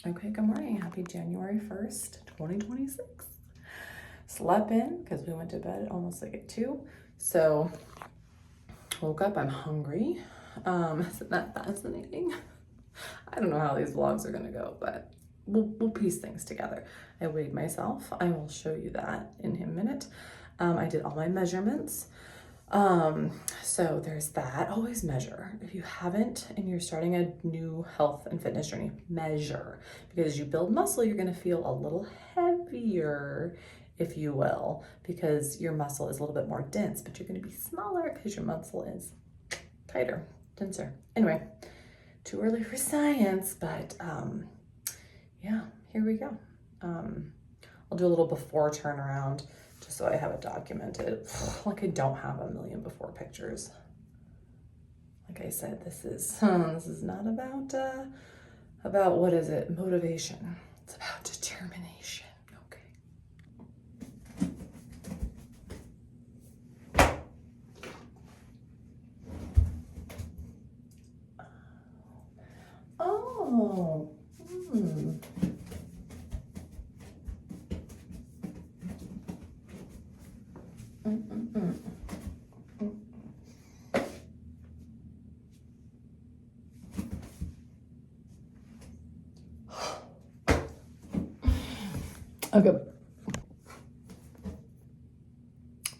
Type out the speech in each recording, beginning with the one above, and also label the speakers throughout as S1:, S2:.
S1: Okay, good morning. Happy January 1st, 2026. Slept in because we went to bed almost like at 2. So woke up, I'm hungry. Isn't that fascinating? I don't know how these vlogs are gonna go, but we'll piece things together. I weighed myself. I will show you that in a minute. I did all my measurements. So there's that. Always measure. If you haven't and you're starting a new health and fitness journey, measure. Because as you build muscle, you're gonna feel a little heavier, if you will, because your muscle is a little bit more dense, but you're gonna be smaller because your muscle is tighter, denser. Anyway, too early for science, but yeah, here we go. I'll do a little before turnaround just so I have it documented. Like I don't have a million before pictures. Like I said, this is not about what is it? Motivation. It's about determination. Okay. Oh. Okay.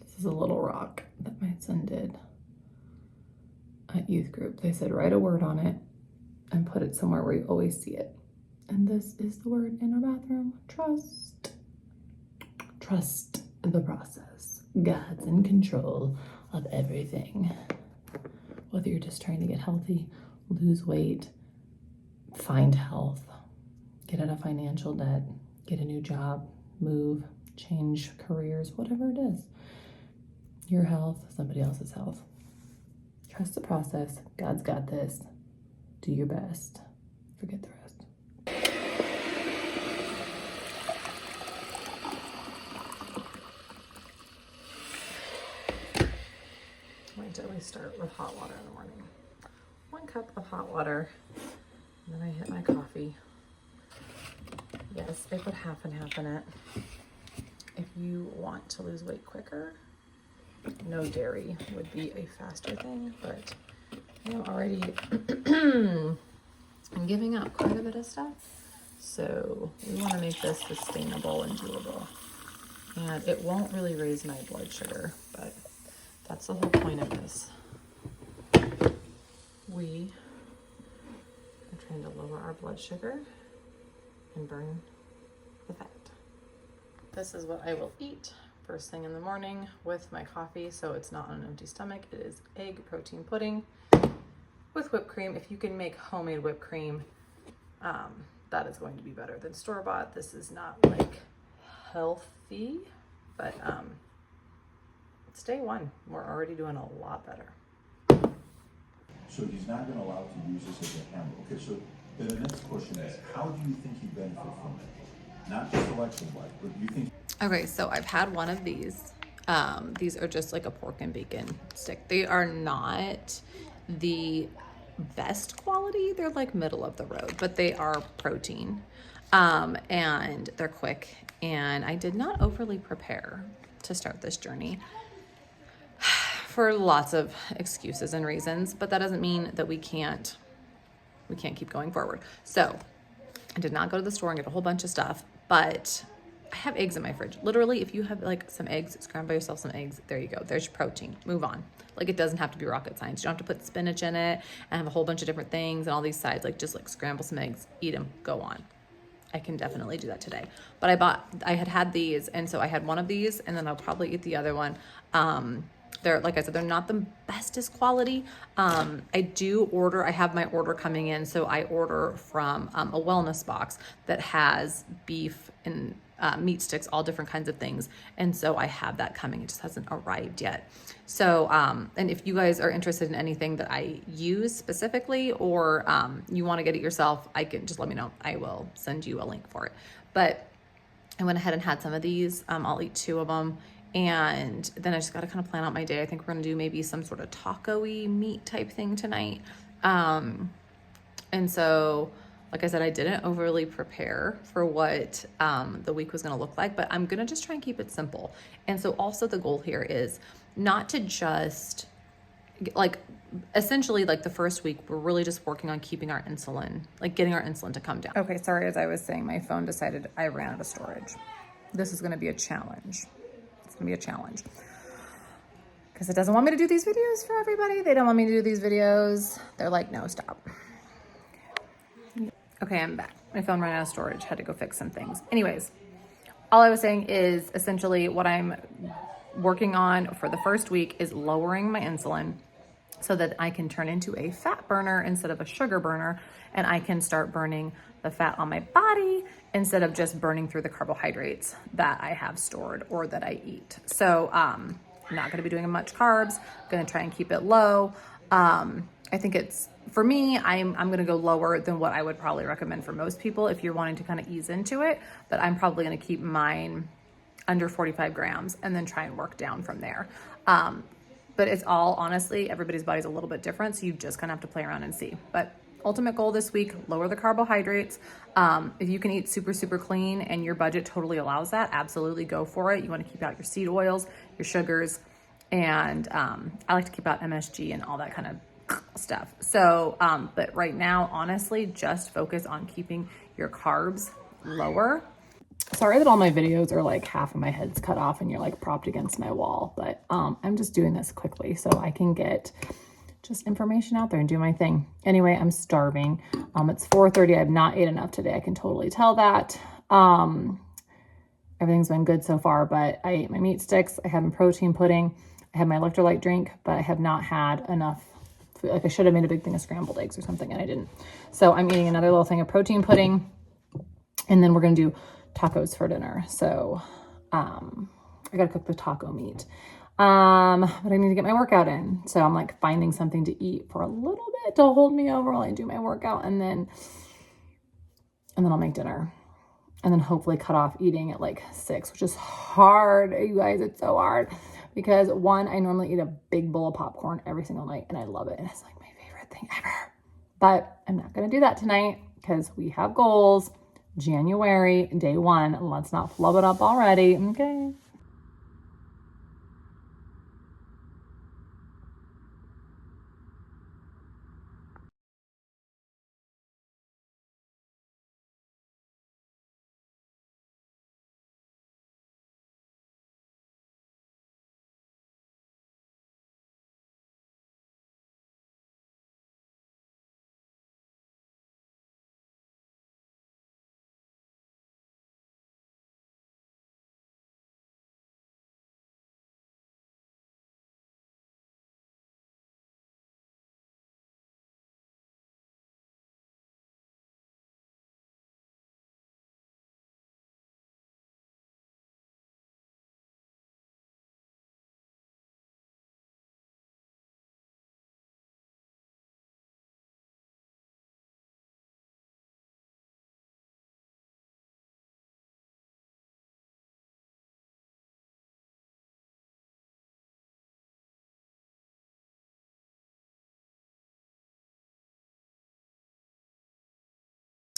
S1: This is a little rock that my son did at youth group. They said write a word on it and put it somewhere where you always see it. And this is the word in our bathroom. Trust. Trust the process. God's in control of everything. Whether you're just trying to get healthy, lose weight, find health, get out of financial debt, get a new job, move, change careers, whatever it is. Your health, somebody else's health. Trust the process. God's got this. Do your best. Forget the rest. I always start with hot water in the morning. 1 cup of hot water, and then I hit my coffee. Yes, I put half and half in it. If you want to lose weight quicker, no dairy would be a faster thing, but I'm already I'm giving up quite a bit of stuff. So we want to make this sustainable and doable. And it won't really raise my blood sugar, but that's the whole point of this. We are trying to lower our blood sugar and burn the fat. This is what I will eat first thing in the morning with my coffee, so it's not on an empty stomach. It is egg protein pudding with whipped cream. If you can make homemade whipped cream, that is going to be better than store-bought. This is not like healthy, but it's day 1. We're already doing a lot better.
S2: So he's not going to allow to use this as a hammer. Okay, so then the next question is, how do you think you benefit from it? Not just election-wise, but do you think...
S1: Okay, so I've had one of these. These are just like a pork and bacon stick. They are not the best quality. They're like middle of the road, but they are protein. And they're quick. And I did not overly prepare to start this journey for lots of excuses and reasons, but that doesn't mean that we can't keep going forward. So I did not go to the store and get a whole bunch of stuff, but I have eggs in my fridge. Literally, if you have like some eggs, scramble yourself some eggs. There you go. There's your protein. Move on. Like it doesn't have to be rocket science. You don't have to put spinach in it and have a whole bunch of different things and all these sides. Like just like scramble some eggs, eat them, go on. I can definitely do that today. But I had these, and so I had one of these, and then I'll probably eat the other one. They're, like I said, they're not the bestest quality. I have my order coming in, so I order from a wellness box that has beef and meat sticks, all different kinds of things. And so I have that coming. It just hasn't arrived yet. So, and if you guys are interested in anything that I use specifically, or you want to get it yourself, I can just let me know. I will send you a link for it. But I went ahead and had some of these. I'll eat 2 of them. And then I just got to kind of plan out my day. I think we're going to do maybe some sort of taco-y meat type thing tonight. And so Like I said, I didn't overly prepare for what the week was going to look like, but I'm going to just try and keep it simple. And so also the goal here is not to just like, essentially like the first week, we're really just working on keeping our insulin, like getting our insulin to come down. Okay, sorry, as I was saying, my phone decided I ran out of storage. This is going to be a challenge. It's going to be a challenge. Because it doesn't want me to do these videos for everybody. They don't want me to do these videos. They're like, no, stop. Okay, I'm back. My phone ran out of storage. Had to go fix some things. Anyways, all I was saying is essentially what I'm working on for the first week is lowering my insulin so that I can turn into a fat burner instead of a sugar burner, and I can start burning the fat on my body instead of just burning through the carbohydrates that I have stored or that I eat. So I'm not gonna be doing much carbs. I'm gonna try and keep it low. I think it's, for me, I'm gonna go lower than what I would probably recommend for most people if you're wanting to kind of ease into it, but I'm probably gonna keep mine under 45 grams and then try and work down from there. But it's all, honestly, everybody's body's a little bit different, so you just kind of have to play around and see. But ultimate goal this week, lower the carbohydrates. If you can eat super, super clean and your budget totally allows that, absolutely go for it. You wanna keep out your seed oils, your sugars, and I like to keep out MSG and all that kind of stuff. So, but right now, honestly, just focus on keeping your carbs lower. Sorry that all my videos are like half of my head's cut off and you're like propped against my wall, but I'm just doing this quickly so I can get just information out there and do my thing. Anyway, I'm starving. It's 4:30. I have not ate enough today. I can totally tell that. Everything's been good so far, but I ate my meat sticks. I had my protein pudding. I had my electrolyte drink, but I have not had enough food. Like I should have made a big thing of scrambled eggs or something and I didn't. So I'm eating another little thing of protein pudding, and then we're going to do tacos for dinner. So I gotta cook the taco meat, but I need to get my workout in, so I'm like finding something to eat for a little bit to hold me over while I do my workout, and then I'll make dinner, and then hopefully cut off eating at like 6, which is hard, you guys. It's so hard because one, I normally eat a big bowl of popcorn every single night and I love it and it's like my favorite thing ever, but I'm not gonna do that tonight because we have goals. January, day 1. Let's not flub it up already. Okay.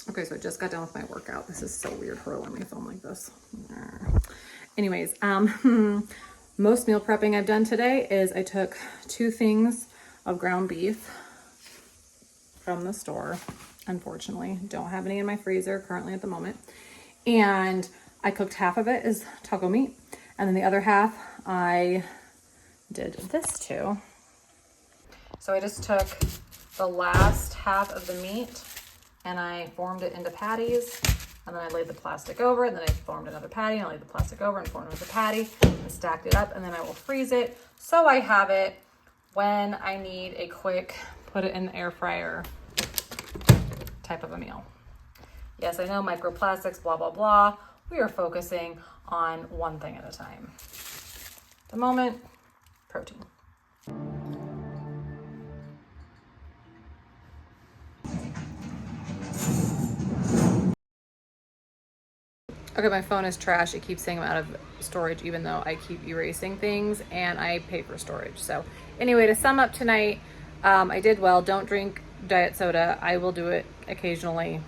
S1: Okay, so I just got done with my workout. This is so weird for letting me film like this. Anyways, most meal prepping I've done today is I took 2 things of ground beef from the store. Unfortunately, don't have any in my freezer currently at the moment. And I cooked half of it as taco meat. And then the other half I did this too. So I just took the last half of the meat and I formed it into patties, and then I laid the plastic over, and then I formed another patty, and I laid the plastic over and formed another patty, and stacked it up, and then I will freeze it so I have it when I need a quick, put it in the air fryer type of a meal. Yes, I know microplastics, blah, blah, blah. We are focusing on one thing at a time. At the moment, protein. Okay, my phone is trash. It keeps saying I'm out of storage even though I keep erasing things and I pay for storage. So anyway, to sum up tonight, I did well. Don't drink diet soda. I will do it occasionally.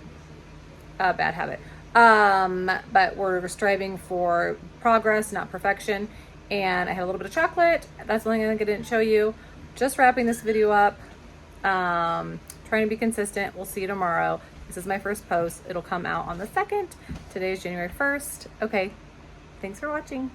S1: a bad habit. But we're striving for progress, not perfection. And I had a little bit of chocolate. That's the only thing I didn't show you. Just wrapping this video up. Trying to be consistent. We'll see you tomorrow. This is my first post. It'll come out on the 2nd. Today is January 1st. Okay. Thanks for watching.